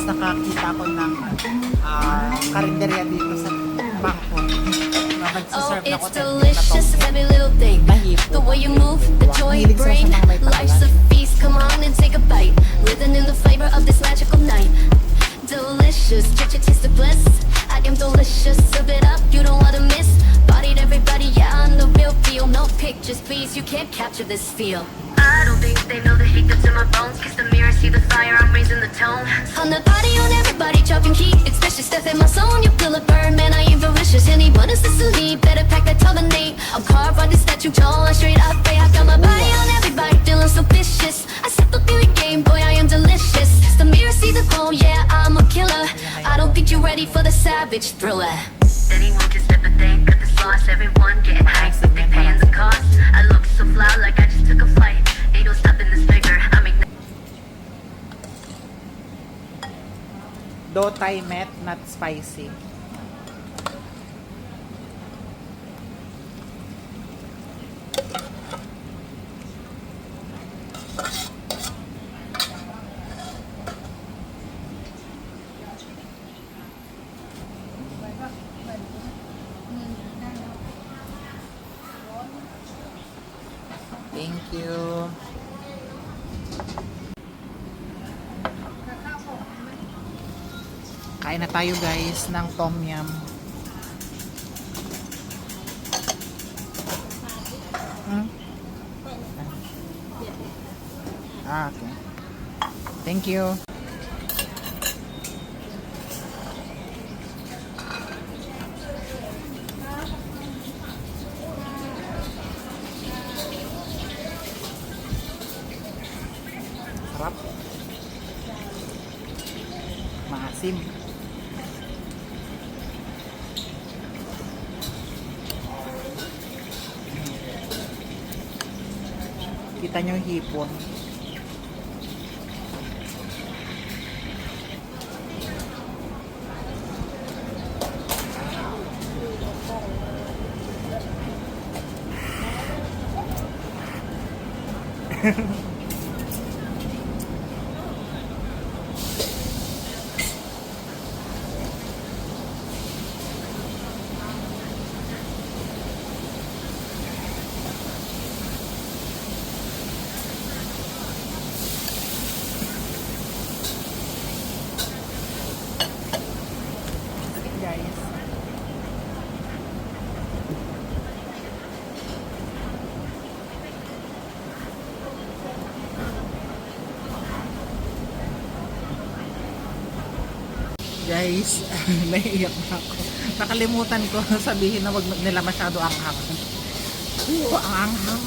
nakakita ko ng karinderya dito sa Bangkok. Oh, it's delicious, every little thing. The way you move, the joy you bring. Life's a feast, come on and take a bite. Living in the flavor of this magical night. Delicious, get your taste of bliss. I am delicious, serve it up, you don't wanna miss. Bodied everybody, yeah, on the real deal. No pictures, please, you can't capture this feel. I don't think they know the heat that's in my bones. Kiss the mirror, see the fire, I'm raising the tone. On the body, on everybody, dropping heat. It's vicious, death in my soul, you feel it burn. Man, I am delicious, anyone is Sicily. Better pack that dominate. I'm carved on this statue, jaw, straight up, I got my body on everybody, feeling so vicious. I set the theory game, boy, I am delicious. Kiss the mirror, see the glow, yeah, I'm a killer. I don't think you're ready for the savage thriller. Anyone can step the thing, cut the sauce, everyone getting hyped, but they paying the cost. I look so fly, like I just took a flight. Ain't no stopping this figure, I make Do Thai met, not spicy. Thank you. Kain na tayo guys ng tom yum. Okay. Thank you. Sarap. Maasim. Kita nyo yung hipon. Guys. Guys, naiiyak na ako. Nakalimutan ko sabihin na wag nila masyado anghang. Ang anghang.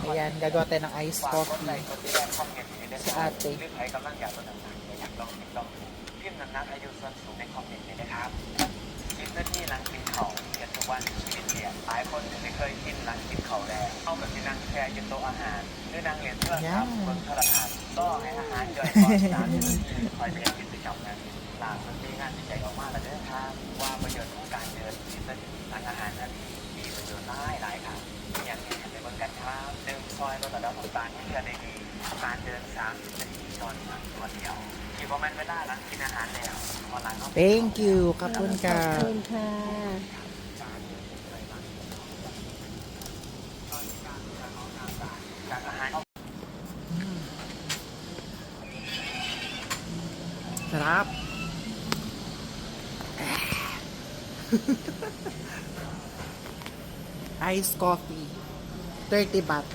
Ayan, gagawa tayo ng iced coffee sa ate. พิมพ์นักอายุส่วนสูงในคอมเมนต์เลยนะครับกินเนื้อที่หลังกินเข่าเกียรติวันชีวิตเปลี่ยนหลายคนไม่เคยกินหลังกินเข่าแรงเข้ากับที่นั่งแช่ยืนโต๊ะอาหารหรือนั่งเรียนเพื่อนครับบนโทรทัศน์ก็ให้อาหารย่อยก่อนการคอยเรียนกิจกรรมนั้นหลังมันมีงานวิจัยออกมาแล้วด้วยครับว่าประโยชน์ของการเดินกินหลังอาหารนั้นมีประโยชน์หลายครับอย่างที่เห็นในบนกันครับหนึ่งซอยลดระดับของการที่เลือดได้ดีการเดิน30 นาทีตอนวันเดียวที่พอมันเวลาหลังกินอาหารแล้วพอหลัง Thank you ขอบคุณค่ะ ขอบคุณค่ะ จากอาหาร Sarap. Iced coffee. 30 baht.